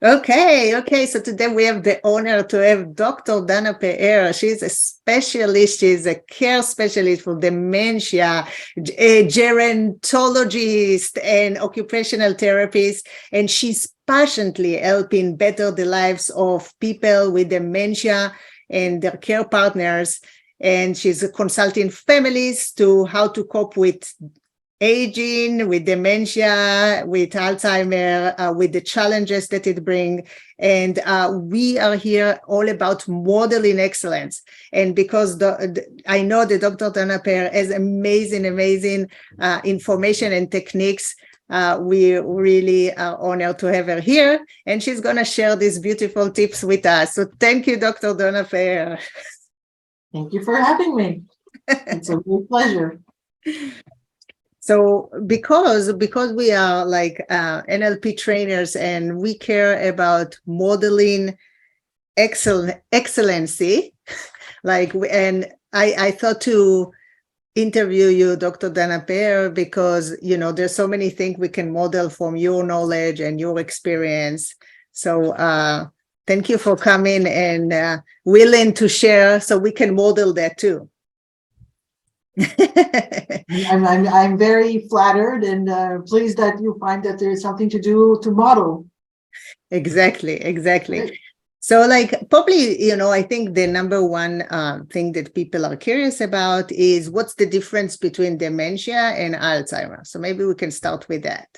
Okay. So today we have the honor to have Dr. Dana Peer. She's a specialist. She's a care specialist for dementia, a gerontologist, and occupational therapist. And she's passionately helping better the lives of people with dementia and their care partners. And she's consulting families to how to cope with aging, with dementia, with Alzheimer, with the challenges that it brings. And we are here all about modeling excellence. And because I know that Dr. Dana Peer has amazing information and techniques, we really are honored to have her here. And she's going to share these beautiful tips with us. So thank you, Dr. Dana Peer. Thank you for having me. It's a real pleasure. So because we are like NLP trainers and we care about modeling excellency, and I thought to interview you, Dr. Dana Peer, because there's so many things we can model from your knowledge and your experience. So thank you for coming and willing to share so we can model that too. I'm very flattered and pleased that you find that there's something to do to model. Exactly. Great. So probably, I think the number one thing that people are curious about is what's the difference between dementia and Alzheimer. So maybe we can start with that.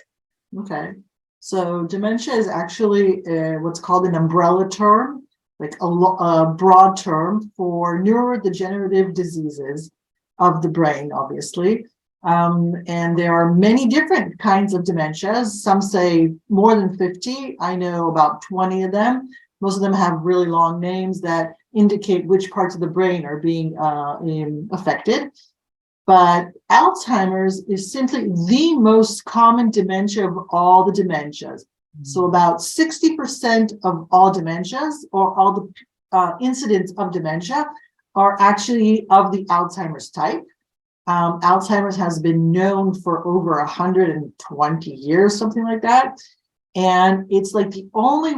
Okay. So dementia is actually what's called an umbrella term, like a broad term for neurodegenerative diseases of the brain, obviously. And there are many different kinds of dementias. Some say more than 50. I know about 20 of them. Most of them have really long names that indicate which parts of the brain are being affected. But Alzheimer's is simply the most common dementia of all the dementias. So about 60% of all dementias, or all the incidents of dementia, are actually of the Alzheimer's type. Alzheimer's has been known for over 120 years, something like that. And it's like the only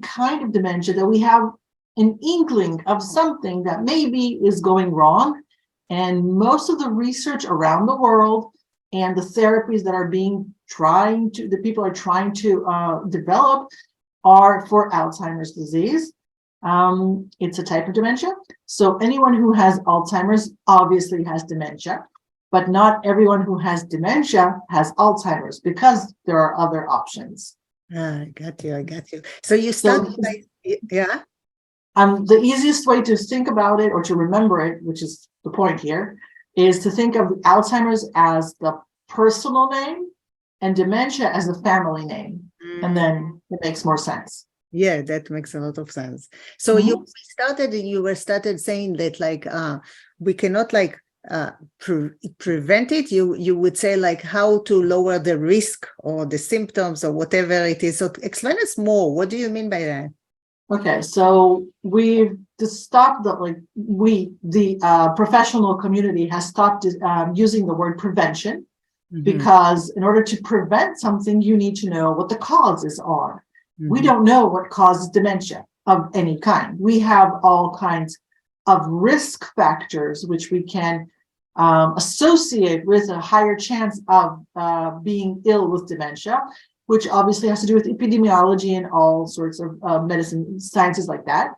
kind of dementia that we have an inkling of something that maybe is going wrong. And most of the research around the world and the therapies that are the people are trying to develop are for Alzheimer's disease. It's a type of dementia. So anyone who has Alzheimer's obviously has dementia, but not everyone who has dementia has Alzheimer's because there are other options. I got you. So you start yeah. The easiest way to think about it or to remember it, which is the point here, is to think of Alzheimer's as the personal name and dementia as the family name. And then it makes more sense. Yeah, that makes a lot of sense. So you were started saying that we cannot prevent it. You would say how to lower the risk or the symptoms or whatever it is. So explain us more. What do you mean by that? Okay, so we've stopped the professional community has stopped using the word prevention, because in order to prevent something, you need to know what the causes are. We don't know what causes dementia of any kind. We have all kinds of risk factors which we can associate with a higher chance of being ill with dementia, which obviously has to do with epidemiology and all sorts of medicine sciences like that.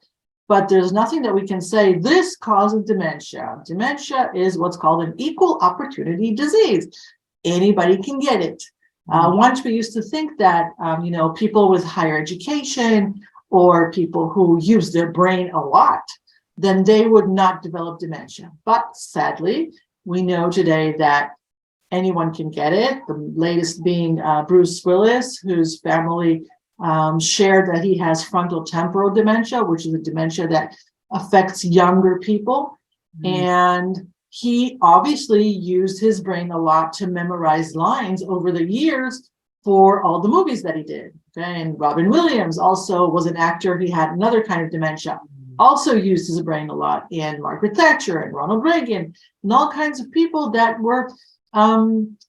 But there's nothing that we can say this causes dementia. Dementia is what's called an equal opportunity disease. Anybody can get it. Once we used to think that, people with higher education or people who use their brain a lot, then they would not develop dementia. But sadly, we know today that anyone can get it. The latest being Bruce Willis, whose family shared that he has frontotemporal dementia, which is a dementia that affects younger people. And he obviously used his brain a lot to memorize lines over the years for all the movies that he did. Okay? And Robin Williams also was an actor. He had another kind of dementia, also used his brain a lot. And Margaret Thatcher and Ronald Reagan and all kinds of people that were,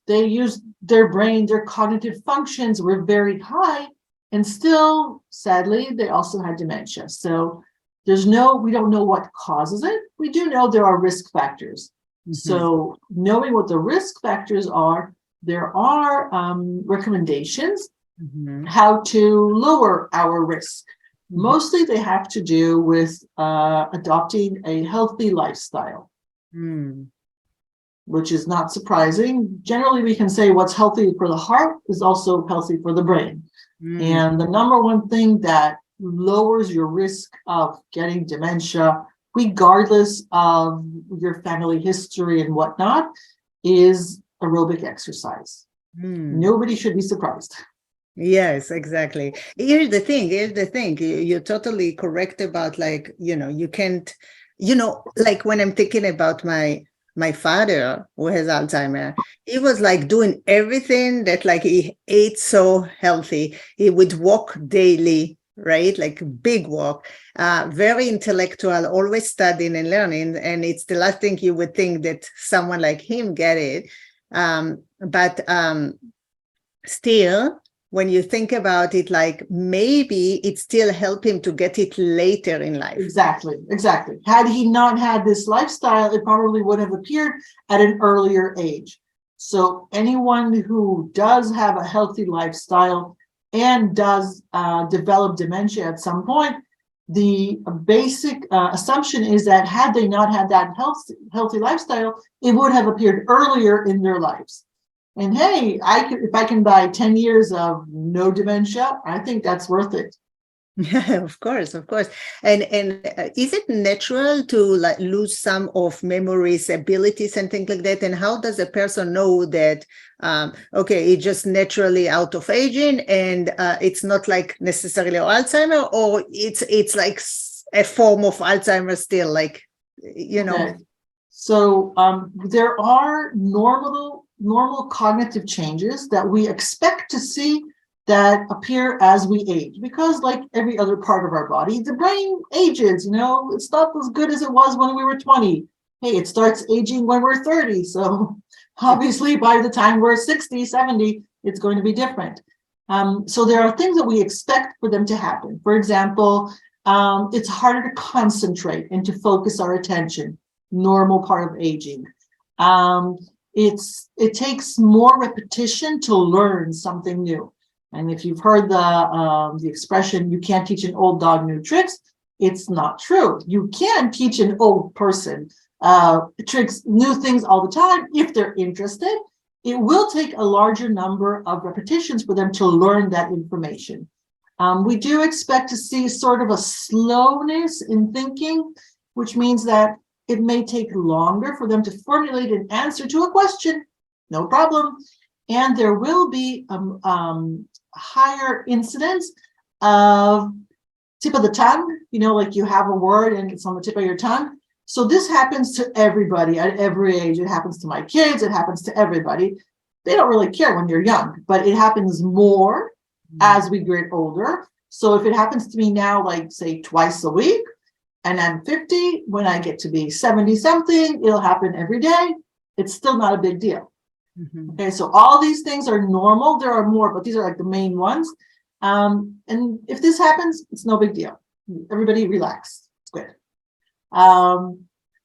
they used their brain, their cognitive functions were very high, And still, sadly, they also had dementia. So we don't know what causes it. We do know there are risk factors. So knowing what the risk factors are, there are recommendations how to lower our risk. Mostly they have to do with adopting a healthy lifestyle, which is not surprising. Generally, we can say what's healthy for the heart is also healthy for the brain. And the number one thing that lowers your risk of getting dementia, regardless of your family history and whatnot, is aerobic exercise. Nobody should be surprised. Yes, exactly. Here's the thing. You're totally correct about, like, you can't, like when I'm thinking about my father who has Alzheimer, he was like doing everything that, like, he ate so healthy. He would walk daily, right? Like big walk, very intellectual, always studying and learning. And it's the last thing you would think that someone like him get it. But still, when you think about it, like maybe it still helped him to get it later in life. Exactly. Had he not had this lifestyle, it probably would have appeared at an earlier age. So anyone who does have a healthy lifestyle and does develop dementia at some point, the basic assumption is that had they not had that healthy lifestyle, it would have appeared earlier in their lives. And hey, if I can buy 10 years of no dementia, I think that's worth it. Yeah, of course. And is it natural to like lose some of memories, abilities, and things like that? And how does a person know that, okay, it's just naturally out of aging, and it's not like necessarily Alzheimer, or it's like a form of Alzheimer still, like, Okay. So there are normal cognitive changes that we expect to see that appear as we age, because like every other part of our body, the brain ages. It's not as good as it was when we were 20. Hey, it starts aging when we're 30. So obviously by the time we're 60, 70, it's going to be different. So there are things that we expect for them to happen. For example, it's harder to concentrate and to focus our attention. Normal part of aging. It takes more repetition to learn something new. And if you've heard the expression, you can't teach an old dog new tricks, it's not true. You can teach an old person tricks, new things all the time if they're interested. It will take a larger number of repetitions for them to learn that information. We do expect to see sort of a slowness in thinking, which means that it may take longer for them to formulate an answer to a question, no problem. And there will be higher incidence of tip of the tongue, like you have a word and it's on the tip of your tongue. So this happens to everybody at every age. It happens to my kids, it happens to everybody. They don't really care when you're young, but it happens more as we get older. So if it happens to me now, like say twice a week, and I'm 50, when I get to be 70 something, it'll happen every day. It's still not a big deal. Okay, so all these things are normal. There are more, but these are like the main ones. And if this happens, it's no big deal. Everybody relax. It's good.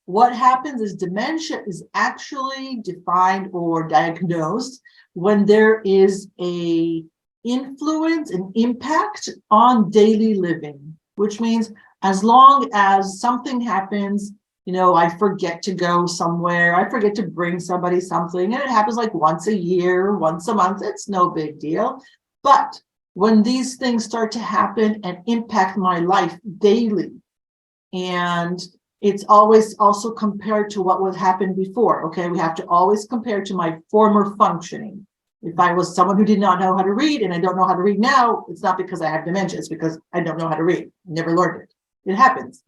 What happens is dementia is actually defined or diagnosed when there is a influence and impact on daily living, which means as long as something happens, I forget to go somewhere, I forget to bring somebody something, and it happens like once a year, once a month, it's no big deal. But when these things start to happen and impact my life daily, and it's always also compared to what was happened before, okay, we have to always compare to my former functioning. If I was someone who did not know how to read and I don't know how to read now, it's not because I have dementia, it's because I don't know how to read. Never learned it. It happens.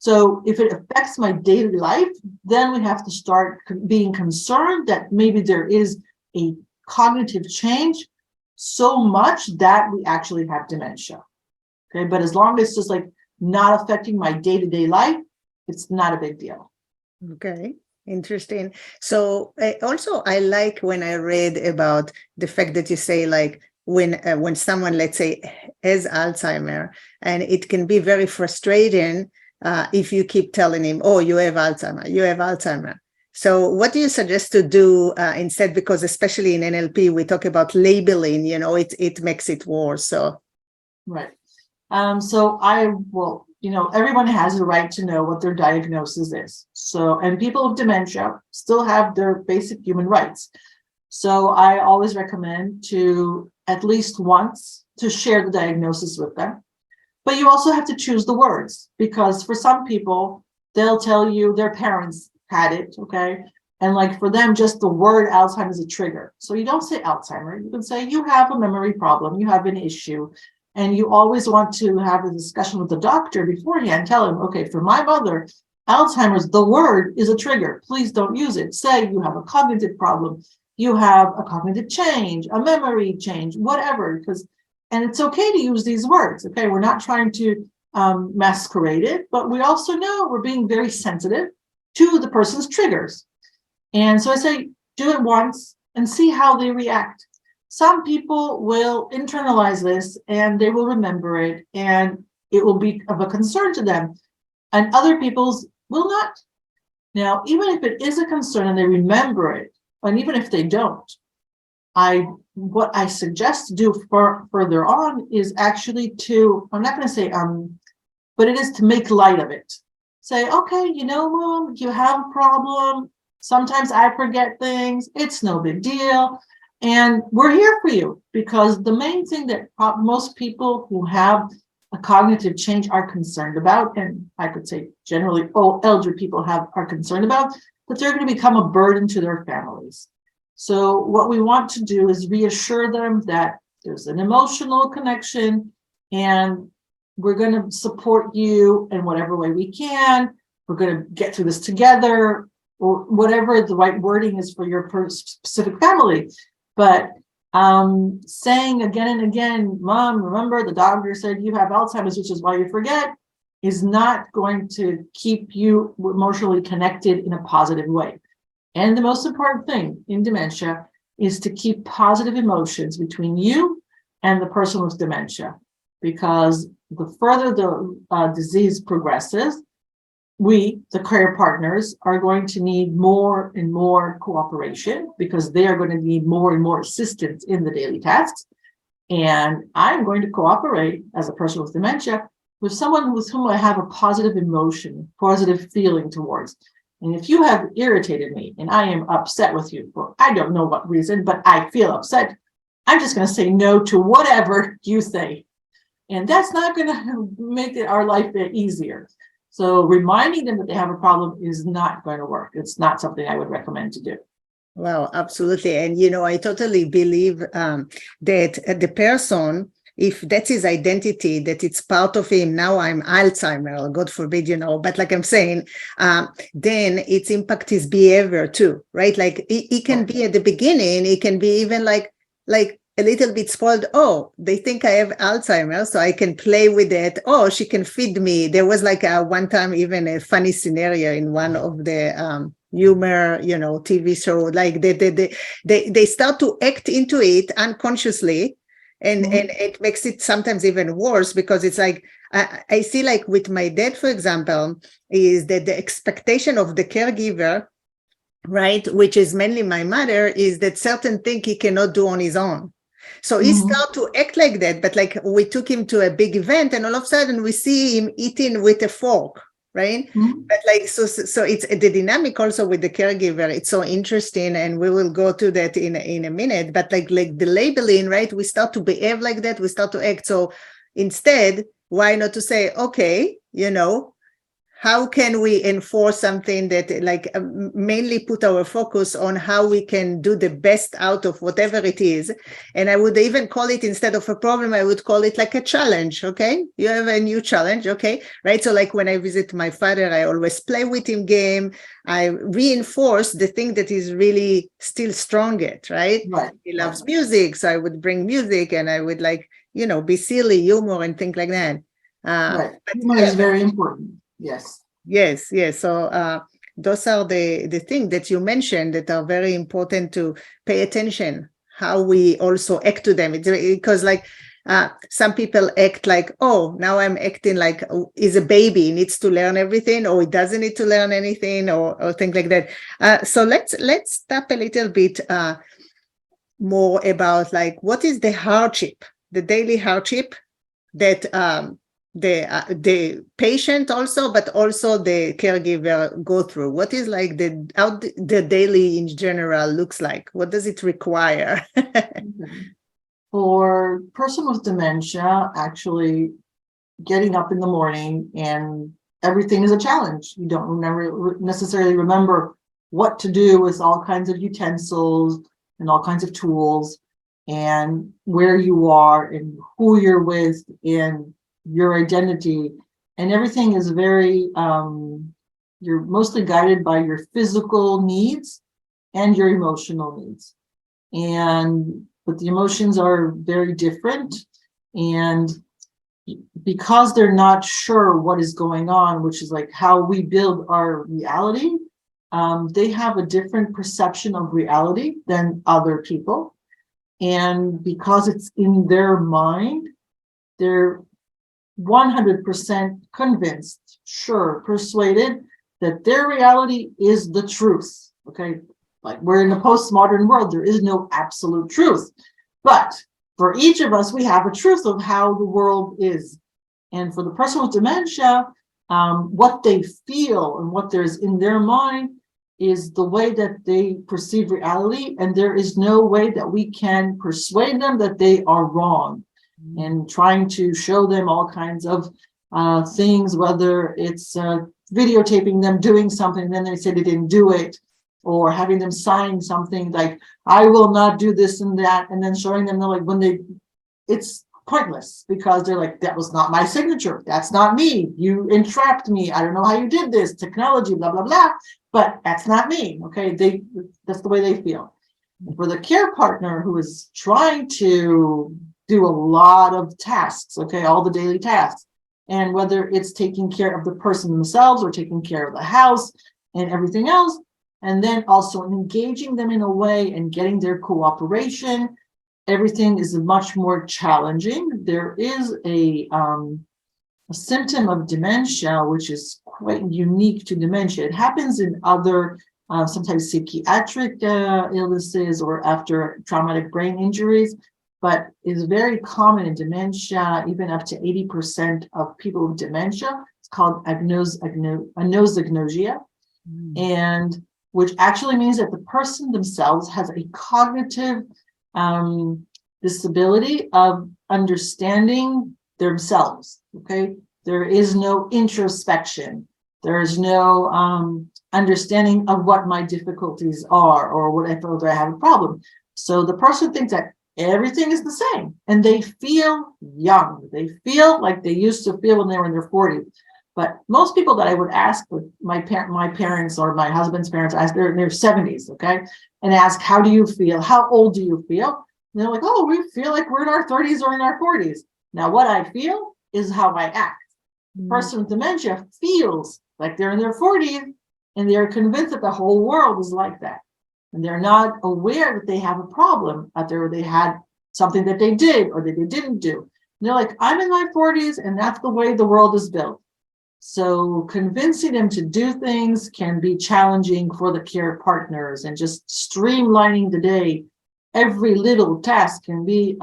So if it affects my daily life, then we have to start being concerned that maybe there is a cognitive change so much that we actually have dementia. Okay, but as long as it's just like not affecting my day-to-day life, it's not a big deal. Okay. Interesting. So also, I like when I read about the fact that you say like when someone, let's say, has Alzheimer, and it can be very frustrating if you keep telling him, oh, you have Alzheimer, you have Alzheimer. So what do you suggest to do instead? Because especially in NLP, we talk about labeling, it makes it worse. So. Right. So I will, everyone has a right to know what their diagnosis is. So, and people with dementia still have their basic human rights. So I always recommend to at least once to share the diagnosis with them. But you also have to choose the words, because for some people, they'll tell you their parents had it, okay? And like for them, just the word Alzheimer's is a trigger. So you don't say Alzheimer, you can say you have a memory problem, you have an issue. And you always want to have a discussion with the doctor beforehand. Tell him, okay, for my mother, Alzheimer's, the word is a trigger. Please don't use it. Say you have a cognitive problem, you have a cognitive change, a memory change, whatever. And it's okay to use these words. Okay, we're not trying to masquerade it, but we also know we're being very sensitive to the person's triggers. And so I say, do it once and see how they react. Some people will internalize this and they will remember it and it will be of a concern to them, and other people's will not. Now, even if it is a concern and they remember it, and even if they don't, what I suggest to do further on is actually to, I'm not going to say but it is to make light of it. Say, okay, Mom, you have a problem. Sometimes I forget things. It's no big deal. And we're here for you, because the main thing that most people who have a cognitive change are concerned about, and I could say generally all elder people are concerned about, that they're going to become a burden to their families. So what we want to do is reassure them that there's an emotional connection and we're going to support you in whatever way we can. We're going to get through this together, or whatever the right wording is for your specific family. But saying again and again, Mom, remember the doctor said you have Alzheimer's, which is why you forget, is not going to keep you emotionally connected in a positive way. And the most important thing in dementia is to keep positive emotions between you and the person with dementia, because the further the disease progresses, we, the care partners, are going to need more and more cooperation, because they are going to need more and more assistance in the daily tasks. And I'm going to cooperate as a person with dementia with someone with whom I have a positive emotion, positive feeling towards. And if you have irritated me and I am upset with you for I don't know what reason, but I feel upset, I'm just going to say no to whatever you say. And that's not going to make our life easier. So reminding them that they have a problem is not going to work. It's not something I would recommend to do. Well, absolutely. And, I totally believe that the person, if that's his identity, that it's part of him, now I'm Alzheimer, God forbid, but like I'm saying, then it's impact his behavior too, right? Like he can be at the beginning, he can be even like a little bit spoiled. Oh, they think I have Alzheimer's, so I can play with it. Oh, she can feed me. There was like one time even a funny scenario in one of the humor, TV show. Like they start to act into it unconsciously, and it makes it sometimes even worse, because it's like I see, like with my dad, for example, is that the expectation of the caregiver, right, which is mainly my mother, is that certain thing he cannot do on his own. So he started to act like that, but like we took him to a big event and all of a sudden we see him eating with a fork, right? But like, so it's the dynamic also with the caregiver. It's so interesting, and we will go to that in a minute, but like the labeling, right? We start to behave like that, we start to act. So instead, why not to say, okay, how can we enforce something that mainly put our focus on how we can do the best out of whatever it is? And I would even call it, instead of a problem, I would call it like a challenge. Okay, you have a new challenge. Okay, right. So like when I visit my father, I always play with him game. I reinforce the thing that is really still strong at, right? He loves music, so I would bring music, and I would be silly, humor and things like that. Humor is very important. Yes. So those are the things that you mentioned that are very important to pay attention. how we also act to them. It's because like some people act like, oh, now I'm acting like is a baby, needs to learn everything, or it doesn't need to learn anything, or things like that. So let's talk a little bit more about like what is the hardship, the daily hardship that the patient also, but also the caregiver go through. What is like how the daily in general looks like? What does it require? For person with dementia, actually getting up in the morning and everything is a challenge. You don't necessarily remember what to do with all kinds of utensils and all kinds of tools, and where you are and who you're with and your identity. And everything is very, you're mostly guided by your physical needs and your emotional needs. But the emotions are very different. And because they're not sure what is going on, which is like how we build our reality, they have a different perception of reality than other people. And because it's in their mind, they're 100% convinced, sure, persuaded that their reality is the truth. Okay, like we're in a postmodern world, there is no absolute truth. But for each of us, we have a truth of how the world is. And for the person with dementia, what they feel and what there's in their mind is the way that they perceive reality. And there is no way that we can persuade them that they are wrong. And trying to show them all kinds of things, whether it's videotaping them doing something, and then they say they didn't do it, or having them sign something like, I will not do this and that, and then showing them, like, it's pointless, because they're like, that was not my signature, that's not me, you entrapped me, I don't know how you did this, technology, blah, blah, blah, but that's not me, okay? That's the way they feel. And for the care partner who is trying to do a lot of tasks, okay, all the daily tasks, and whether it's taking care of the person themselves or taking care of the house and everything else, and then also engaging them in a way and getting their cooperation, everything is much more challenging. There is a symptom of dementia, which is quite unique to dementia. It happens in other, sometimes psychiatric illnesses or after traumatic brain injuries, but is very common in dementia, even up to 80% of people with dementia. It's called anosognosia, and which actually means that the person themselves has a cognitive disability of understanding themselves, okay? There is no introspection. There is no understanding of what my difficulties are or what I feel that I have a problem. So the person thinks that everything is the same, and they feel young. They feel like they used to feel when they were in their 40s. But most people that I would ask, with my parents or my husband's parents, they're in their 70s, okay, and ask, how do you feel? How old do you feel? And they're like, oh, we feel like we're in our 30s or in our 40s. Now, what I feel is how I act. The person with dementia feels like they're in their 40s, and they're convinced that the whole world is like that. And they're not aware that they have a problem out there, or they had something that they did or that they didn't do. And they're like, I'm in my 40s, and that's the way the world is built. So convincing them to do things can be challenging for the care partners, and just streamlining the day, every little task can be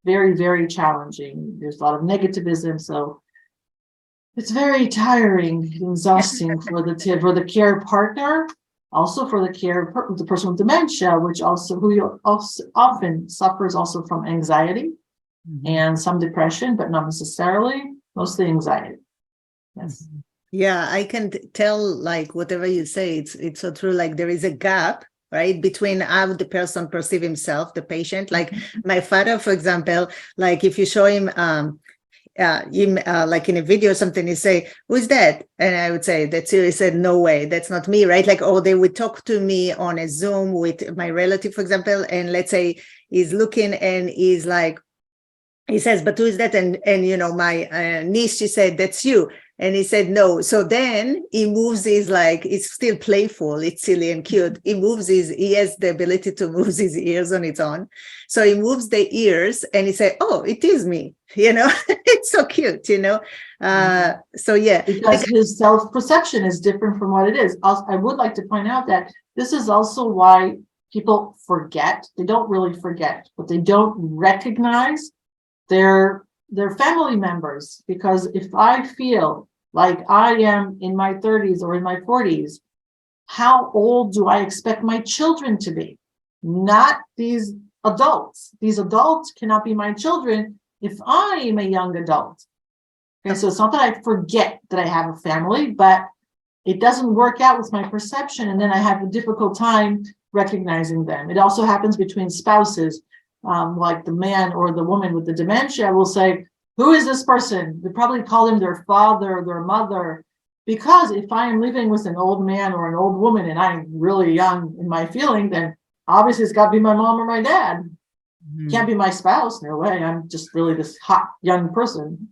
very, very challenging. There's a lot of negativism, so it's very tiring, exhausting for the care partner. Also for the person with dementia, who also often suffers also from anxiety and some depression, but not necessarily, mostly anxiety. Yes. Yeah, I can tell, like, whatever you say, it's so true. Like, there is a gap, right, between how the person perceives himself, the patient. Like my father, for example, like if you show him like in a video or something, he say, who's that? And I would say, that's you. He said, no way, that's not me, right? Like, or they would talk to me on a Zoom with my relative, for example, and let's say he's looking and he's like, he says, but who is that? And you know, my niece, she said, that's you. And he said, no. So then he moves his, like, it's still playful, it's silly and cute. He has the ability to move his ears on its own. So he moves the ears and he said, oh, it is me, you know. It's so cute, you know. So yeah. Because his self-perception is different from what it is. Also, I would like to point out that this is also why people forget. They don't really forget, but they don't recognize their family members. Because if I feel like I am in my 30s or in my 40s, how old do I expect my children to be? Not these adults. These adults cannot be my children if I am a young adult. Okay, so it's not that I forget that I have a family, but it doesn't work out with my perception, and then I have a difficult time recognizing them. It also happens between spouses, like the man or the woman with the dementia will say, who is this person? They probably call him their father or their mother, because if I am living with an old man or an old woman and I'm really young in my feeling, then obviously it's got to be my mom or my dad. Can't be my spouse. No way. I'm just really this hot young person.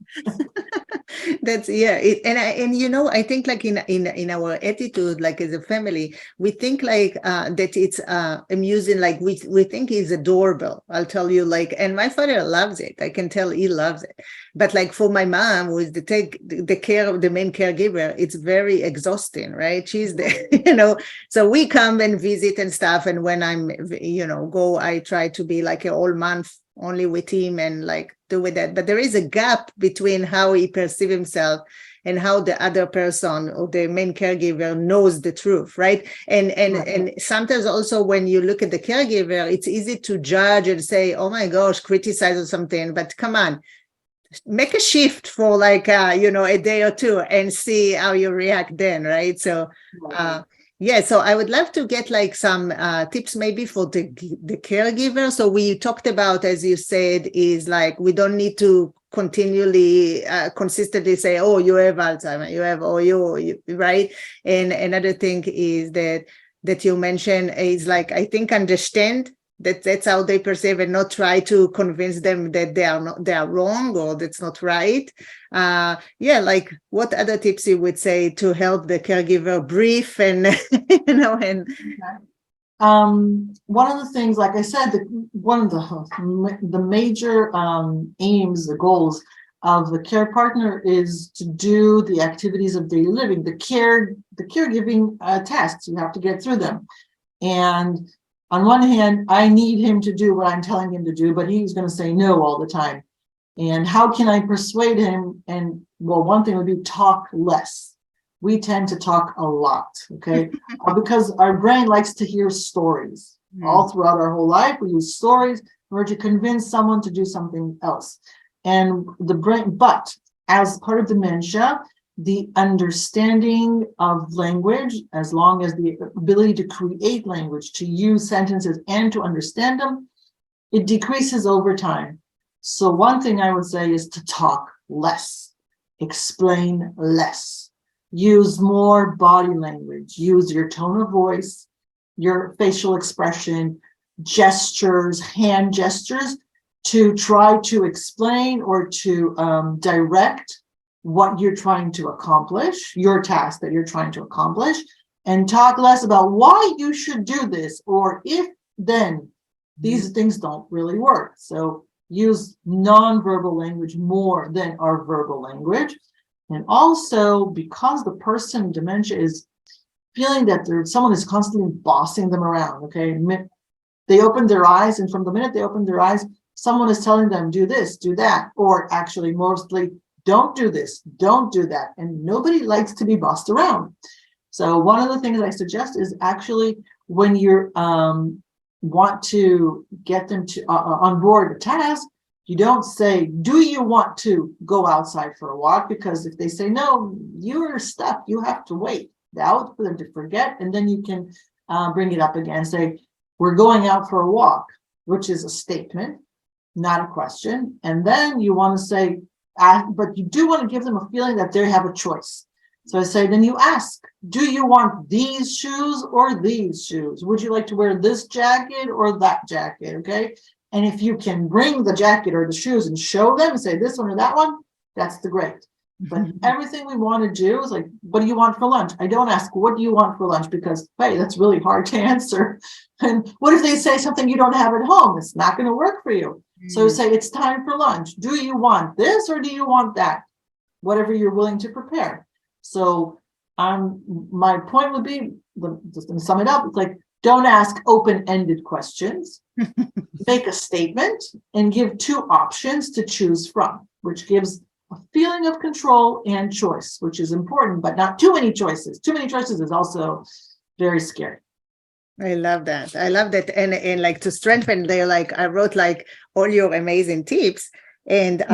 That's and you know, I think like in our attitude, like as a family, we think like that it's amusing, like we think it's adorable. I'll tell you, like, and my father loves it. I can tell he loves it. But like for my mom, who is the care of the main caregiver, it's very exhausting, right? She's the you know, so we come and visit and stuff, and when I'm, you know, go, I try to be like a whole month only with him and like do with that. But there is a gap between how he perceives himself and how the other person or the main caregiver knows the truth, right? And sometimes also when you look at the caregiver, it's easy to judge and say, oh my gosh, criticize or something. But come on, make a shift for like you know, a day or two and see how you react then, right? So yeah, so I would love to get like some tips maybe for the caregiver. So we talked about, as you said, is like we don't need to continually consistently say, oh, you have Alzheimer, you have, oh, you right. And another thing is that you mentioned is like, I think, understand that's how they perceive, and not try to convince them that they are wrong or that's not right. Yeah, like what other tips you would say to help the caregiver breathe and you know, and one of the things, like I said, one of the major aims, the goals of the care partner is to do the activities of daily living, the caregiving tasks. You have to get through them. And on one hand, I need him to do what I'm telling him to do, but he's going to say no all the time. And how can I persuade him? And well, one thing would be talk less. We tend to talk a lot, okay? Because our brain likes to hear stories. All throughout our whole life, we use stories in order to convince someone to do something else. And the brain, but as part of dementia, the understanding of language, as long as the ability to create language, to use sentences and to understand them, it decreases over time. So one thing I would say is to talk less, explain less, use more body language, use your tone of voice, your facial expression, gestures, hand gestures, to try to explain or to direct what you're trying to accomplish, your task that you're trying to accomplish, and talk less about why you should do this, or if then. These things don't really work. So use non-verbal language more than our verbal language. And also, because the person with dementia is feeling that someone is constantly bossing them around, okay? They open their eyes, and from the minute they open their eyes, someone is telling them, do this, do that, or actually mostly, don't do this, don't do that. And nobody likes to be bossed around. So one of the things I suggest is actually when you're want to get them to on board a task, you don't say, do you want to go outside for a walk? Because if they say no, you're stuck. You have to wait out for them to forget, and then you can bring it up again. Say, we're going out for a walk, which is a statement, not a question. And then you want to say, but you do want to give them a feeling that they have a choice. So I say, then you ask, do you want these shoes or these shoes? Would you like to wear this jacket or that jacket? Okay. And if you can bring the jacket or the shoes and show them and say this one or that one, that's the great. But everything we want to do is like, what do you want for lunch? I don't ask, what do you want for lunch? Because, hey, that's really hard to answer. And what if they say something you don't have at home? It's not going to work for you. So say, it's time for lunch. Do you want this or do you want that? Whatever you're willing to prepare. So my point would be, just to sum it up, it's like, don't ask open-ended questions. Make a statement and give two options to choose from, which gives a feeling of control and choice, which is important, but not too many choices. Too many choices is also very scary. I love that. I love that. And like to strengthen there, like I wrote like all your amazing tips. And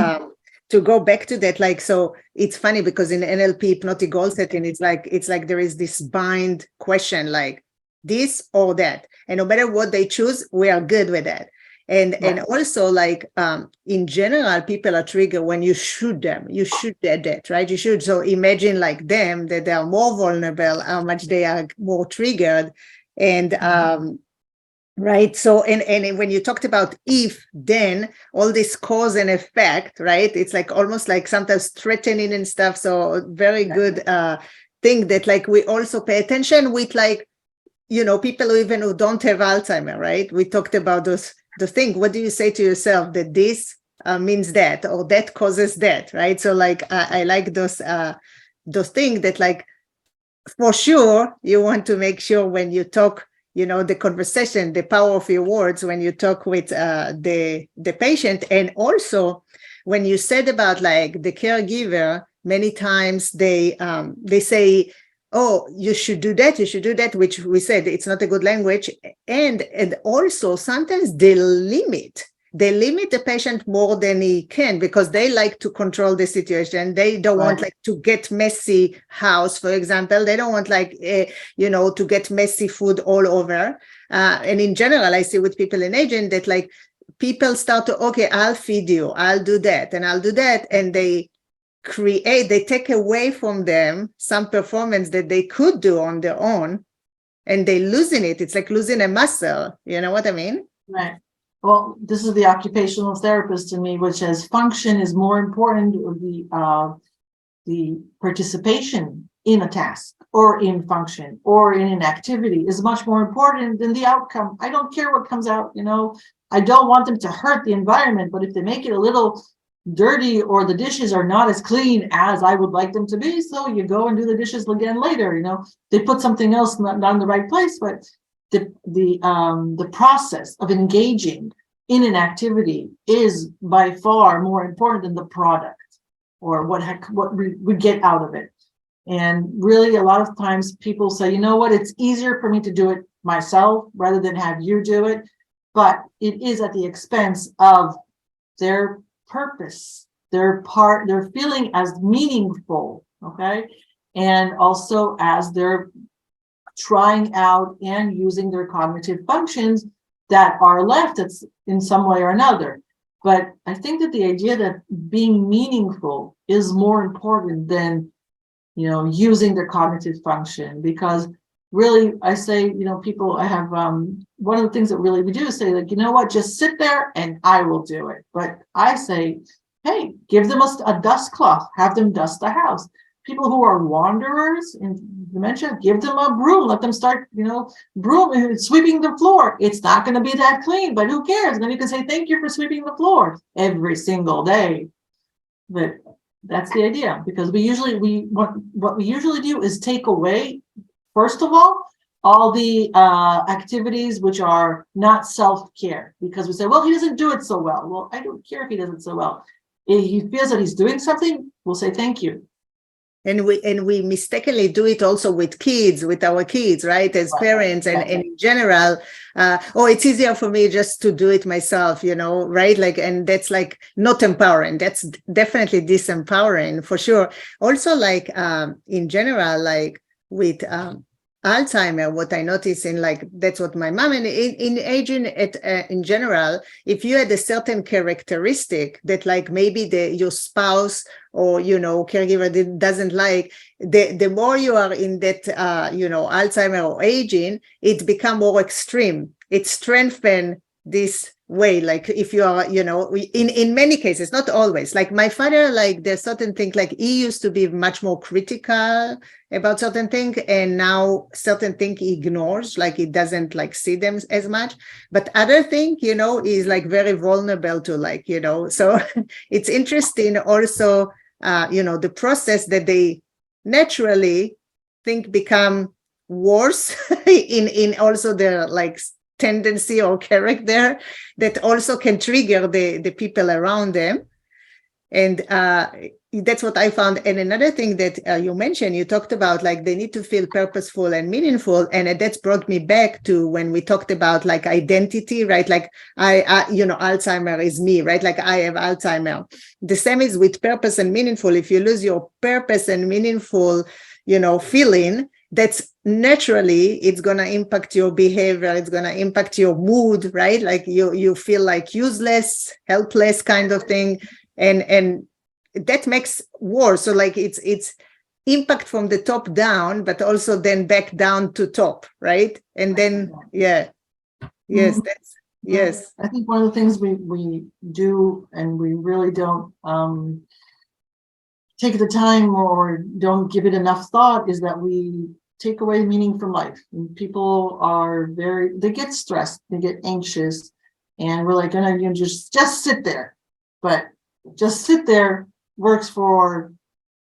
to go back to that, like, so it's funny because in NLP hypnotic goal setting, it's like there is this bind question, like this or that. And no matter what they choose, we are good with that. And also like in general, people are triggered when you shoot them. You shoot their death, right? You should. So imagine like them, that they are more vulnerable, how much they are more triggered. And right. So and when you talked about if, then, all this cause and effect, right? It's like almost like sometimes threatening and stuff. So very good thing that like we also pay attention with, like, you know, people who don't have Alzheimer, right? We talked about the thing. What do you say to yourself that this means that, or that causes that, right? So like I like those things that, like, for sure you want to make sure when you talk, you know, the conversation, the power of your words when you talk with the patient. And also when you said about like the caregiver, many times they say, oh, you should do that, which we said it's not a good language. And also sometimes they limit the patient more than he can, because they like to control the situation. They don't want like to get messy house, for example. They don't want like, you know, to get messy food all over. And in general, I see with people in aging that like people start to, okay, I'll feed you, I'll do that, and I'll do that. And they take away from them some performance that they could do on their own, and they losing it. It's like losing a muscle. You know what I mean? Right. Well, this is the occupational therapist in me, which says function is more important. The participation in a task or in function or in an activity is much more important than the outcome. I don't care what comes out, you know. I don't want them to hurt the environment, but if they make it a little dirty or the dishes are not as clean as I would like them to be, so you go and do the dishes again later, you know. They put something else not in the right place, but the process of engaging in an activity is by far more important than the product or what we get out of it. And really, a lot of times people say, you know what, it's easier for me to do it myself rather than have you do it. But it is at the expense of their purpose, their feeling as meaningful, okay? And also as they're trying out and using their cognitive functions that are left in some way or another. But I think that the idea that being meaningful is more important than, you know, using their cognitive function, because really, I say, you know, people, I have one of the things that really we do is say, like, you know what, just sit there and I will do it. But I say, hey, give them a dust cloth, have them dust the house. People who are wanderers in dementia, give them a broom, let them start, you know, sweeping the floor. It's not going to be that clean, but who cares? And then you can say, thank you for sweeping the floor every single day. But that's the idea, because what we usually do is take away, first of all the activities which are not self-care, because we say, well, he doesn't do it so well. Well, I don't care if he does it so well. If he feels that he's doing something, we'll say thank you. And we mistakenly do it also with our kids, right? As parents and in general, oh, it's easier for me just to do it myself, you know, right? Like, and that's like not empowering. That's definitely disempowering for sure. Also, like in general, like with Alzheimer, what I notice in, like, that's what my mom, and in aging in general, if you had a certain characteristic that like maybe your spouse or, you know, caregiver doesn't like, the more you are in that, you know, Alzheimer or aging, it become more extreme. It strengthens this way. Like if you are, in many cases, not always. Like my father, like there's certain things, like he used to be much more critical about certain things, and now certain things he ignores, like he doesn't like see them as much. But other thing, is like very vulnerable to, like, so it's interesting also, the process that they naturally think become worse in also their like tendency or character that also can trigger the people around them. And that's what I found. And another thing that you mentioned, you talked about like they need to feel purposeful and meaningful, and that's brought me back to when we talked about like identity, right? Like Alzheimer is me, right? Like I have Alzheimer. The same is with purpose and meaningful. If you lose your purpose and meaningful feeling, that's naturally, it's going to impact your behavior, it's going to impact your mood, right? Like you feel like useless, helpless kind of thing, and that makes worse. So like it's impact from the top down, but also then back down to top, right? And then yes, that's yes. I think one of the things we do, and we really don't take the time or don't give it enough thought, is that we take away meaning from life. And people are they get stressed, they get anxious, and we're like, just sit there. But just sit there works for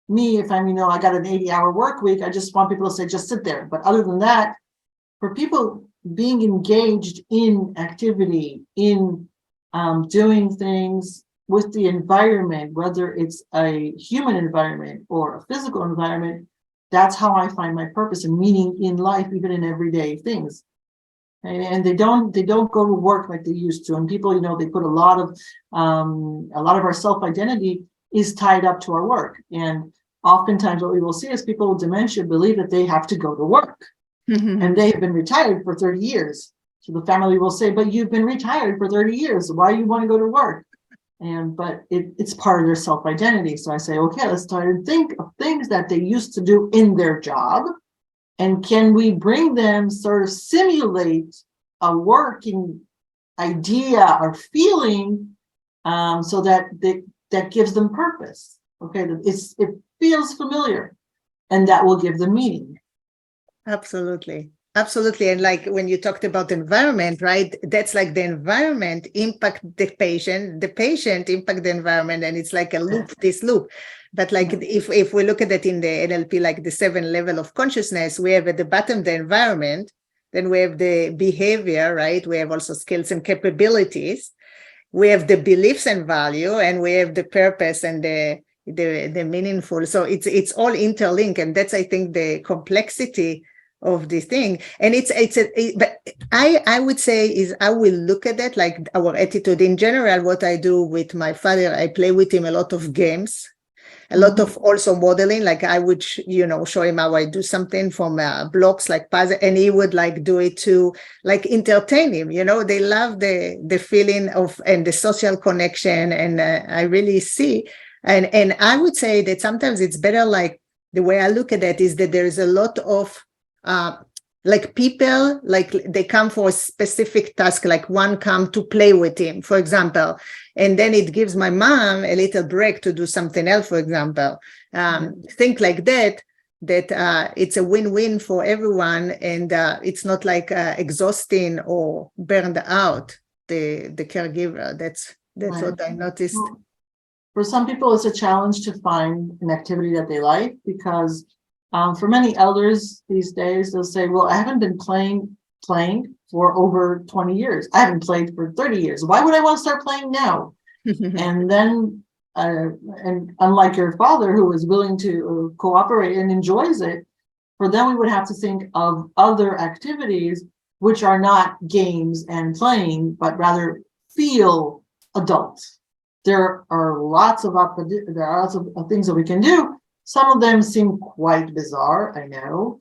me if I got an 80-hour work week. I just want people to say, just sit there. But other than that, for people being engaged in activity, in doing things with the environment, whether it's a human environment or a physical environment, that's how I find my purpose and meaning in life, even in everyday things. And they don't go to work like they used to. And people, they put a lot of our self-identity is tied up to our work. And oftentimes what we will see is people with dementia believe that they have to go to work. And they have been retired for 30 years. So the family will say, but you've been retired for 30 years. Why do you want to go to work? But it's part of their self-identity. So I say, okay, let's try to think of things that they used to do in their job. And can we bring them, sort of simulate a working idea or feeling, so that that gives them purpose. Okay, it feels familiar, and that will give them meaning. Absolutely. And like when you talked about the environment, right? That's like the environment impact the patient impact the environment, and it's like a loop, this loop. But like if we look at it in the NLP, like the 7 level of consciousness, we have at the bottom the environment, then we have the behavior, right? We have also skills and capabilities. We have the beliefs and value, and we have the purpose and the meaningful. So it's all interlinked, and that's, I think, the complexity of this thing. And but I would say is I will look at that like our attitude in general. What I do with my father, I play with him a lot of games, a lot of also modeling. Like I would show him how I do something from blocks like puzzle, and he would like do it to like entertain him. They love the feeling of and the social connection, and I really see, and I would say that sometimes it's better, like the way I look at that is that there is a lot of like people, like they come for a specific task, like one come to play with him, for example, and then it gives my mom a little break to do something else, for example. Think like that it's a win-win for everyone, and it's not like exhausting or burned out the caregiver. That's right. What I noticed. Well, for some people, it's a challenge to find an activity that they like, because for many elders these days, they'll say, well, I haven't been playing for over 20 years. I haven't played for 30 years. Why would I want to start playing now? And then, and unlike your father, who is willing to cooperate and enjoys it, for them, we would have to think of other activities which are not games and playing, but rather feel adult. There are lots of things that we can do. Some of them seem quite bizarre, I know,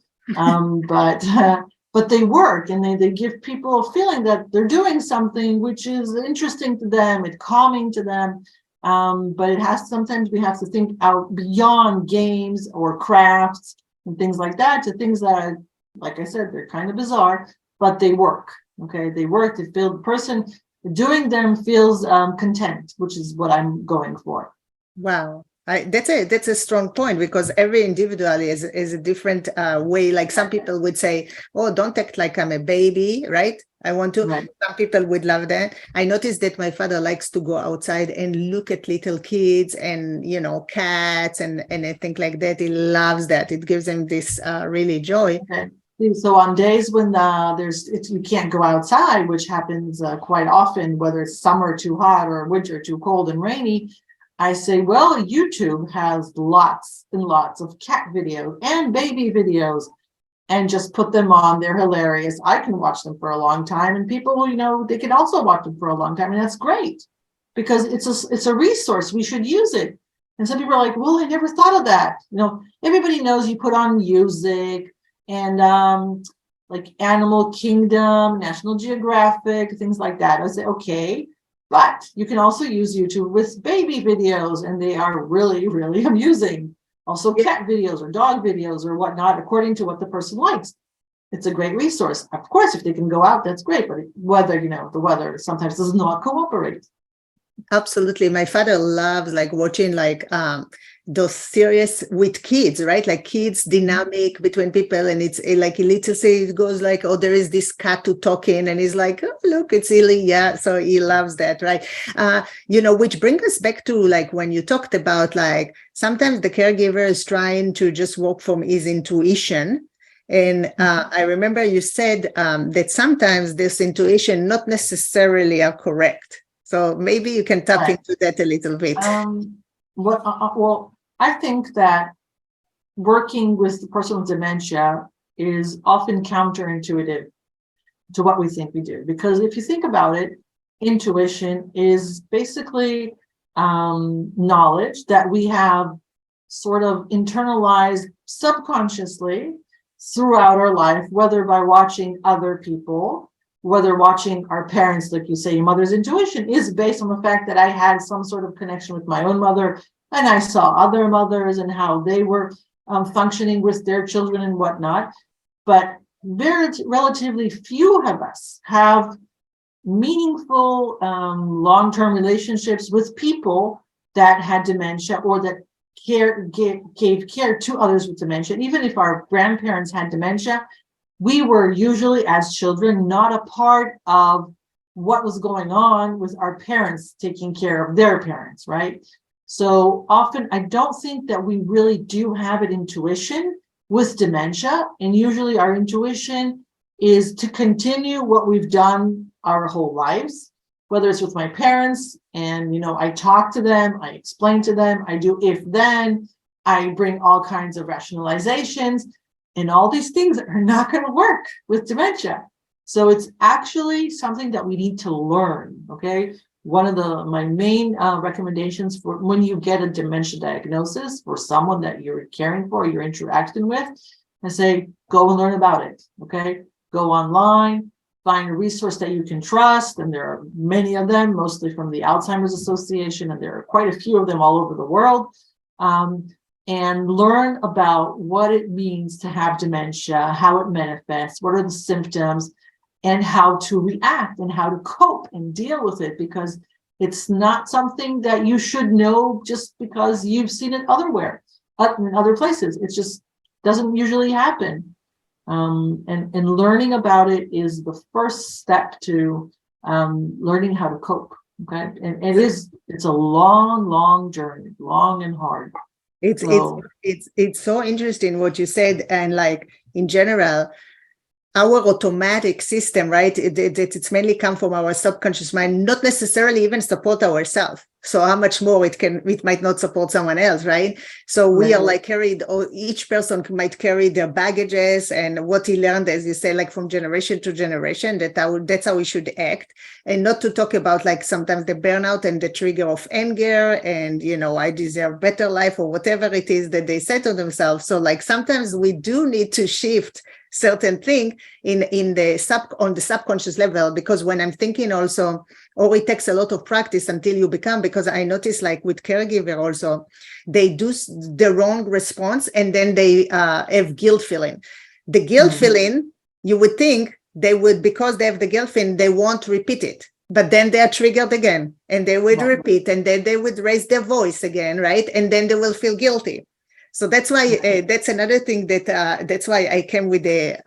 but they work, and they give people a feeling that they're doing something which is interesting to them, it's calming to them. But sometimes we have to think out beyond games or crafts and things like that to things that are, like I said, they're kind of bizarre, but they work. Okay, they work. They feel the person doing them feels content, which is what I'm going for. Wow. That's a strong point, because every individual is a different way. Like some people would say, oh, don't act like I'm a baby, right? I want to. Right. Some people would love that. I noticed that my father likes to go outside and look at little kids and, cats and I think like that. He loves that. It gives him this really joy. Okay. So on days when you can't go outside, which happens quite often, whether it's summer too hot or winter too cold and rainy, I say, well, YouTube has lots and lots of cat videos and baby videos, and just put them on. They're hilarious. I can watch them for a long time, and people, they can also watch them for a long time, and that's great because it's a resource. We should use it. And some people are like, well, I never thought of that. Everybody knows you put on music and like Animal Kingdom, National Geographic, things like that. I say, okay. But you can also use YouTube with baby videos, and they are really, really amusing. Also cat videos or dog videos or whatnot, according to what the person likes. It's a great resource. Of course, if they can go out, that's great. But the weather sometimes does not cooperate. Absolutely. My father loves like watching like those series with kids, right? Like kids dynamic between people, and it's like a little say it goes like, oh, there is this cat to talking, and he's like, oh, look, it's silly. Yeah. So he loves that, right? Which brings us back to like when you talked about like sometimes the caregiver is trying to just work from his intuition. And I remember you said that sometimes this intuition not necessarily are correct. So maybe you can tap into that a little bit. Well, I think that working with the person with dementia is often counterintuitive to what we think we do. Because if you think about it, intuition is basically knowledge that we have sort of internalized subconsciously throughout our life, whether by watching other people, whether watching our parents. Like you say, your mother's intuition is based on the fact that I had some sort of connection with my own mother, and I saw other mothers and how they were functioning with their children and whatnot. But very relatively few of us have meaningful long-term relationships with people that had dementia or that gave care to others with dementia. Even if our grandparents had dementia, we were usually, as children, not a part of what was going on with our parents taking care of their parents, right? So often, I don't think that we really do have an intuition with dementia. And usually our intuition is to continue what we've done our whole lives, whether it's with my parents and, I talk to them, I explain to them, I do if then, I bring all kinds of rationalizations, and all these things are not going to work with dementia. So it's actually something that we need to learn, okay? One of my main recommendations for when you get a dementia diagnosis for someone that you're caring for, you're interacting with, I say, go and learn about it, okay? Go online, find a resource that you can trust, and there are many of them, mostly from the Alzheimer's Association, and there are quite a few of them all over the world. And learn about what it means to have dementia, how it manifests, what are the symptoms, and how to react and how to cope and deal with it, because it's not something that you should know just because you've seen it elsewhere, in other places. It just doesn't usually happen. And learning about it is the first step to learning how to cope. Okay, and it's a long journey, long and hard. It's so interesting what you said, and like in general, our automatic system, right? It's mainly come from our subconscious mind, not necessarily even support ourselves. So how much more it might not support someone else, right? So we are like carried, or each person might carry their baggages and what he learned, as you say, like from generation to generation, that's how we should act. And not to talk about like sometimes the burnout and the trigger of anger and, I deserve better life or whatever it is that they say to themselves. So like sometimes we do need to shift certain thing on the subconscious level, because when I'm thinking also, or it takes a lot of practice until you become, because I notice like with caregiver also, they do the wrong response and then they have guilt feeling. The guilt feeling, you would think they would, because they have the guilt feeling, they won't repeat it. but then they are triggered again, and they would Right. repeat, and then they would raise their voice again, right? And then they will feel guilty. So that's why that's another thing that's why I came with the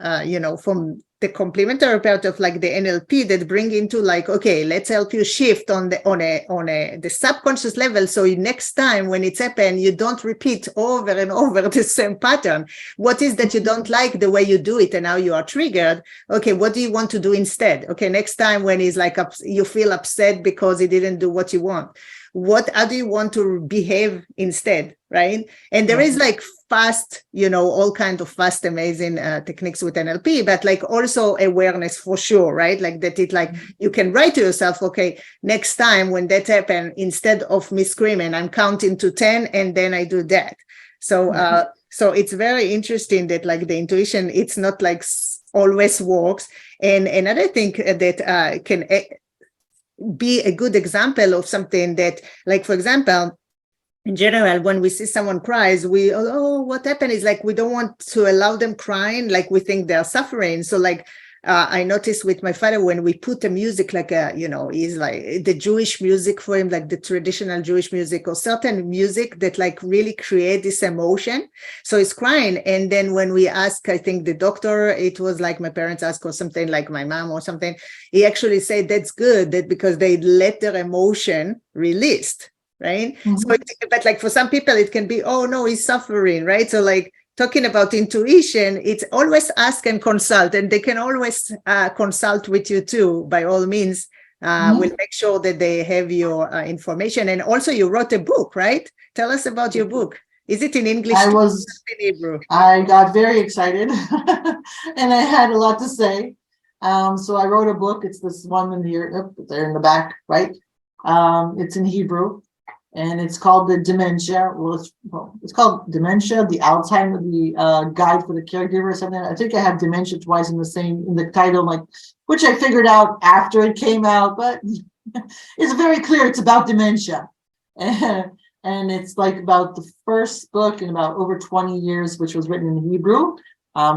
from the complementary part of like the NLP that bring into like, okay, let's help you shift on the subconscious level, so next time when it's happened, you don't repeat over and over the same pattern. What is that you don't like the way you do it, and now you are triggered? Okay, what do you want to do instead? Okay, next time when he's like you feel upset because he didn't do what you want, how do you want to behave instead, right? And there is like fast, all kinds of fast, amazing techniques with NLP, but like also awareness for sure, right? Like that you can write to yourself, okay, next time when that happens, instead of me screaming, I'm counting to 10 and then I do that. So so it's very interesting that like the intuition, it's not like always works. And another thing that can be a good example of something that, like, for example, in general, when we see someone cries, what happened is like we don't want to allow them crying, like we think they're suffering. So like I noticed with my father, when we put the music, like he's like the Jewish music for him, like the traditional Jewish music or certain music that like really create this emotion, so he's crying. And then when we ask, I think the doctor, it was like my parents asked, or something, like my mom or something, he actually said that's good, that because they let their emotion released, right? So but like for some people it can be, oh no, he's suffering, right? So like talking about intuition, it's always ask and consult, and they can always consult with you too, by all means. We'll make sure that they have your information. And also you wrote a book, right? Tell us about your book. Is it in English too, or in Hebrew? I got very excited and I had a lot to say. So I wrote a book. It's this one in here, there in the back, right? It's in Hebrew. And it's called the Dementia. It's called Dementia, the Alzheimer, the Guide for the Caregiver or something. I think I have dementia twice in the title, like, which I figured out after it came out, but it's very clear it's about dementia. And it's like about the first book in about over 20 years, which was written in Hebrew.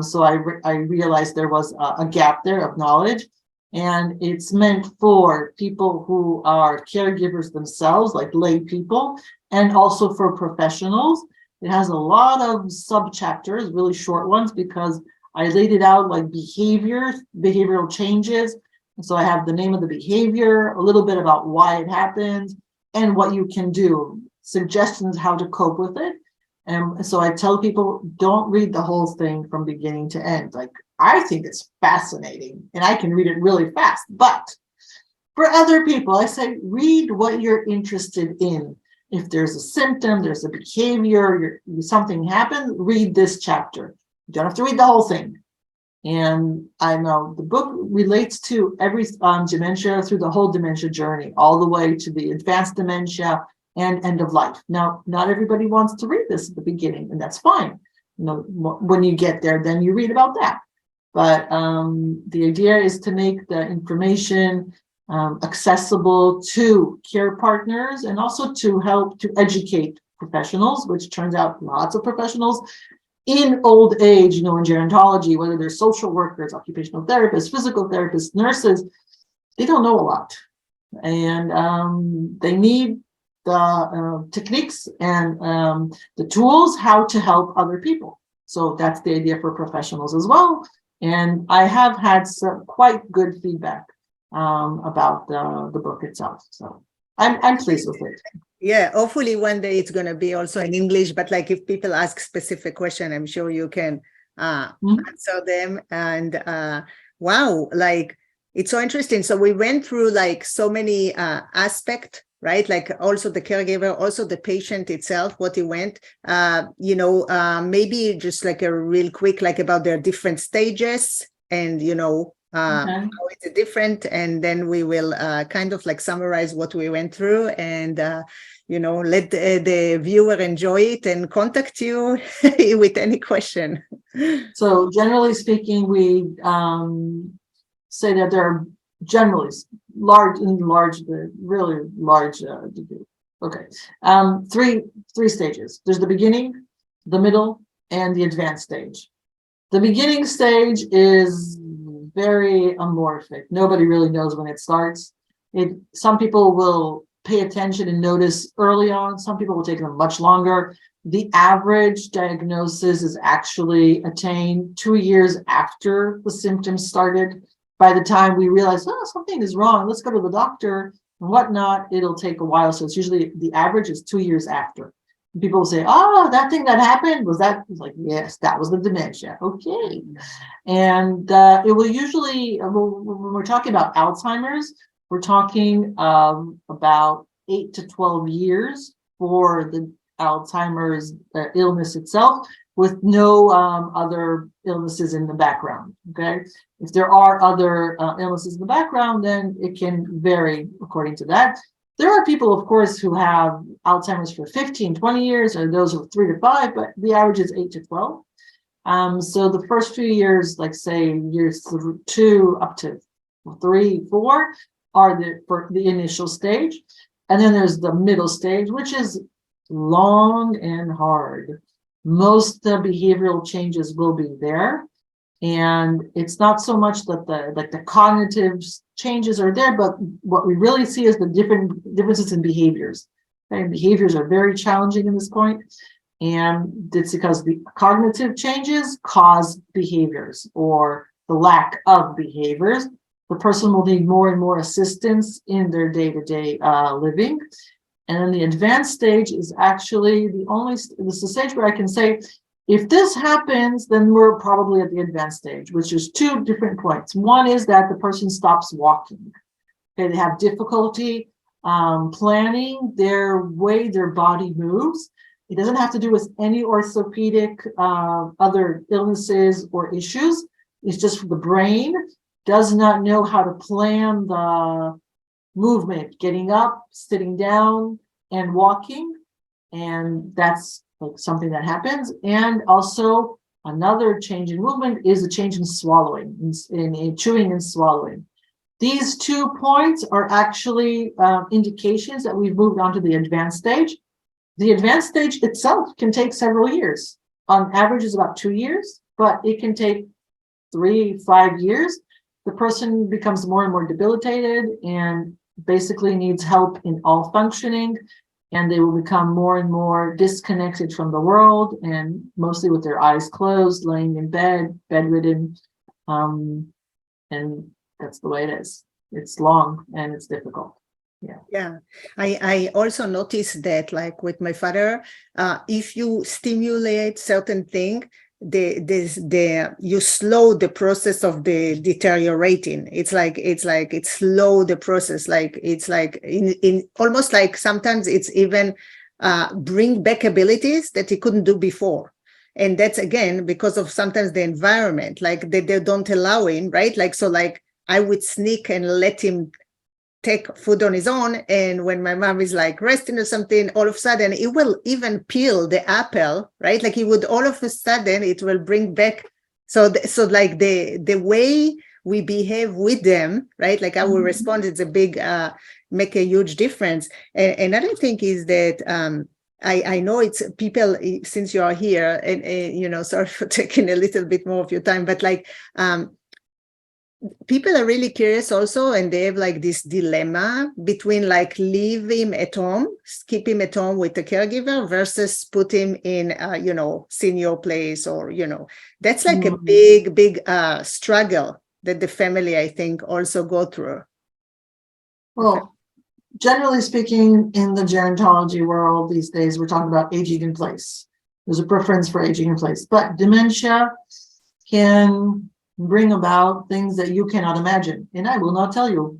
So I realized there was a gap there of knowledge. And it's meant for people who are caregivers themselves, like lay people, and also for professionals. It has a lot of sub-chapters, really short ones, because I laid it out like behavioral changes. And so I have the name of the behavior, a little bit about why it happens, and what you can do, suggestions how to cope with it. And so I tell people, don't read the whole thing from beginning to end. Like, I think it's fascinating and I can read it really fast, but for other people, I say, read what you're interested in. If there's a symptom, there's a behavior, something happened, read this chapter. You don't have to read the whole thing. And I know the book relates to every dementia, through the whole dementia journey, all the way to the advanced dementia and end of life. Now, not everybody wants to read this at the beginning, and that's fine. When you get there, then you read about that. But the idea is to make the information accessible to care partners, and also to help to educate professionals, which turns out lots of professionals in old age, in gerontology, whether they're social workers, occupational therapists, physical therapists, nurses, they don't know a lot. And they need the techniques and the tools how to help other people. So that's the idea for professionals as well. And I have had some quite good feedback about the book itself. So I'm pleased with it. Yeah, hopefully one day it's going to be also in English, but like if people ask specific question, I'm sure you can answer them. And wow, like it's so interesting. So we went through like so many aspects, right? Like also the caregiver, also the patient itself, what he went, maybe just like a real quick, like about their different stages and, how is it different? And then we will kind of like summarize what we went through and, let the viewer enjoy it and contact you with any question. So generally speaking, we say that there are generally really large degree. Okay. Three stages. There's the beginning, the middle, and the advanced stage. The beginning stage is very amorphic. Nobody really knows when it starts. Some people will pay attention and notice early on. Some people will take them much longer. The average diagnosis is actually attained 2 years after the symptoms started. By the time we realize, oh, something is wrong, let's go to the doctor and whatnot, it'll take a while. So it's usually the average is 2 years after. And people will say, oh, that thing that happened, was that? It's like, yes, that was the dementia. Okay. And it will usually, when we're talking about Alzheimer's, we're talking about 8 to 12 years for the Alzheimer's illness itself, with no other illnesses in the background. Okay, if there are other illnesses in the background, then it can vary according to that. There are people, of course, who have Alzheimer's for 15, 20 years, or those with 3 to 5, but the average is 8 to 12. So the first few years, like say years 2 up to 3, 4, are for the initial stage. And then there's the middle stage, which is long and hard. Most behavioral changes will be there. And it's not so much that the cognitive changes are there, but what we really see is the differences in behaviors. Okay? Behaviors are very challenging in this point. And it's because the cognitive changes cause behaviors, or the lack of behaviors. The person will need more and more assistance in their day-to-day living. And then the advanced stage is actually this is the stage where I can say, if this happens, then we're probably at the advanced stage, which is 2 different points. One is that the person stops walking. Okay, they have difficulty planning their way their body moves. It doesn't have to do with any orthopedic other illnesses or issues. It's just the brain does not know how to plan the movement, getting up, sitting down, and walking. And that's like something that happens. And also another change in movement is a change in swallowing, in chewing and swallowing. These 2 points are actually indications that we've moved on to the advanced stage. The advanced stage itself can take several years. On average is about 2 years, but it can take 3, 5 years. The person becomes more and more debilitated and basically needs help in all functioning, and they will become more and more disconnected from the world, and mostly with their eyes closed, laying in bed, bedridden, and that's the way it is. It's long and it's difficult. Yeah. I also noticed that, like with my father, if you stimulate certain thing, you slow the process of the deteriorating. It's slow the process. Like it's like in almost like sometimes it's even bring back abilities that he couldn't do before. And that's again because of sometimes the environment, like they don't allow him, right? Like so, like I would sneak and let him take food on his own, and when my mom is like resting or something, all of a sudden it will even peel the apple, right? Like it would all of a sudden it will bring back. So like the way we behave with them, right? Like our response is a big make a huge difference. And another thing is that I know it's people, since you are here, and you know, sorry for taking a little bit more of your time, but like people are really curious also, and they have like this dilemma between like leave him at home, keep him at home with the caregiver versus put him in, you know, senior place, or, you know, that's like a big struggle that the family, I think, also go through. Well, generally speaking, in the gerontology world these days, we're talking about aging in place. There's a preference for aging in place, but dementia can bring about things that you cannot imagine, and I will not tell you.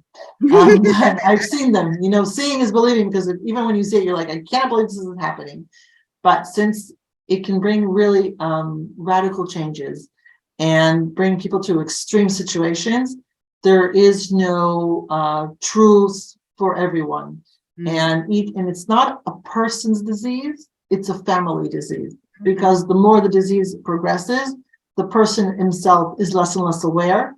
I've seen them. You know, seeing is believing, because even when you see it, you're like, I can't believe this isn't happening. But since it can bring really radical changes and bring people to extreme situations, there is no truth for everyone. And it's not a person's disease, it's a family disease, because the more the disease progresses, the person himself is less and less aware,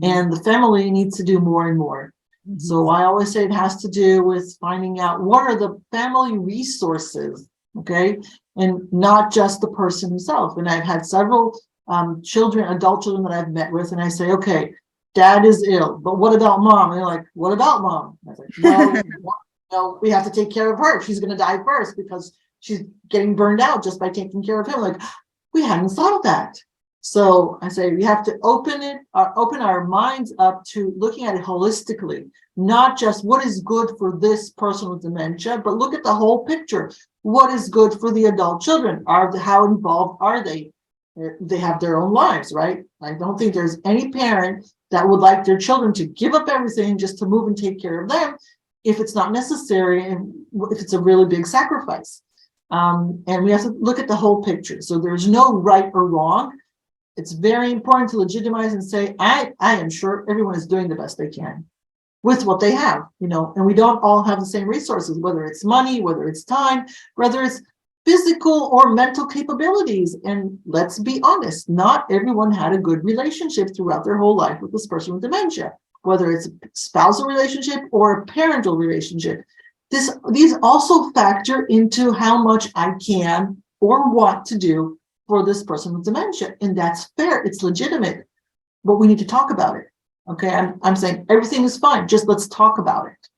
and the family needs to do more and more. So I always say it has to do with finding out what are the family resources, okay, and not just the person himself. And I've had several adult children that I've met with, and I say, okay, dad is ill, but what about mom? And they're like, what about mom? I was like, well, no, we have to take care of her. She's going to die first because she's getting burned out just by taking care of him. Like, we hadn't thought of that. So I say we have to open our minds up to looking at it holistically, not just what is good for this person with dementia, but look at the whole picture. What is good for the adult children? How involved are they? They have their own lives, right? I don't think there's any parent that would like their children to give up everything just to move and take care of them if it's not necessary and if it's a really big sacrifice. And we have to look at the whole picture. So there's no right or wrong. It's very important to legitimize and say, I am sure everyone is doing the best they can with what they have, and we don't all have the same resources, whether it's money, whether it's time, whether it's physical or mental capabilities. And let's be honest, not everyone had a good relationship throughout their whole life with this person with dementia, whether it's a spousal relationship or a parental relationship. These also factor into how much I can or want to do for this person with dementia. And that's fair. It's legitimate, but we need to talk about it. Okay. I'm saying everything is fine. Just let's talk about it.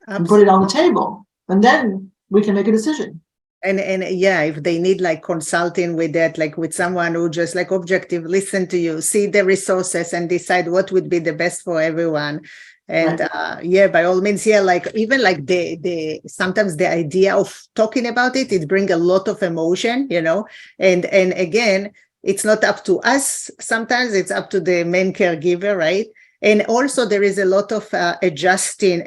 Absolutely. And put it on the table, and then we can make a decision. And yeah, if they need like consulting with that, like with someone who just like objective, listen to you, see the resources and decide what would be the best for everyone. And right. Yeah, by all means, yeah, like even like the sometimes the idea of talking about it brings a lot of emotion, and again, it's not up to us. Sometimes it's up to the main caregiver, right? And also there is a lot of adjusting,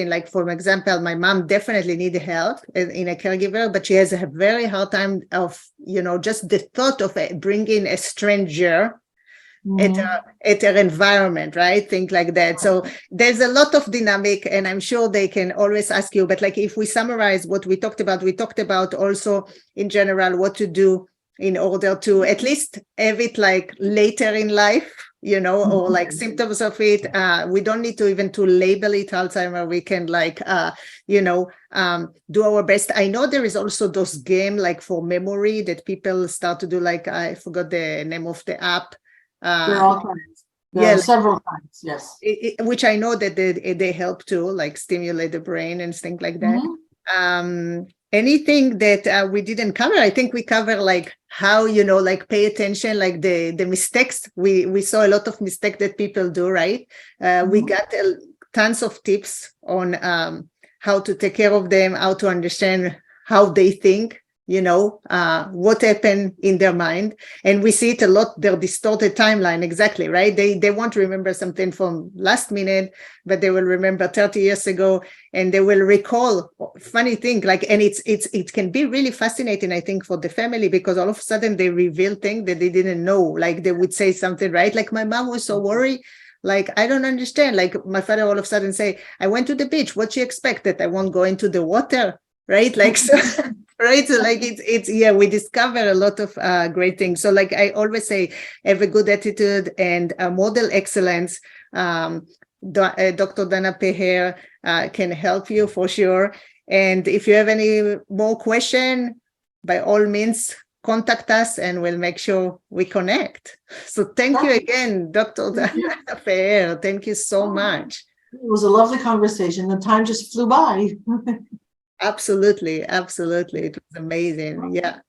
like for example, my mom definitely needs help in a caregiver, but she has a very hard time of, just the thought of bringing a stranger at her environment, right? Think like that. So there's a lot of dynamic, and I'm sure they can always ask you, but like if we summarize what we talked about also in general what to do in order to at least have it like later in life, or like symptoms of it. We don't need to even to label it Alzheimer. We can like, do our best. I know there is also those game like for memory that people start to do, like, I forgot the name of the app. There are all kinds. There are several kinds, yes. Which I know that they help to like stimulate the brain and things like that. Anything that we didn't cover? I think we cover like how, like pay attention, like the mistakes. We saw a lot of mistakes that people do, right? We got tons of tips on how to take care of them, how to understand how they think, what happened in their mind. And we see it a lot, their distorted timeline, exactly, right? They won't remember something from last minute, but they will remember 30 years ago, and they will recall funny thing, like, and it can be really fascinating, I think, for the family, because all of a sudden they reveal things that they didn't know. Like they would say something, right? Like, my mom was so worried. Like, I don't understand. Like my father all of a sudden say, I went to the beach. What you expect, that I won't go into the water, right? Like, so right. So like it's yeah, we discover a lot of great things. So like I always say, have a good attitude and model excellence. Dr. Dana Peher can help you for sure. And if you have any more question, by all means, contact us and we'll make sure we connect. So thank you again, Dr. Dana Peher. Thank you so much. It was a lovely conversation. The time just flew by. Absolutely. It was amazing. Yeah.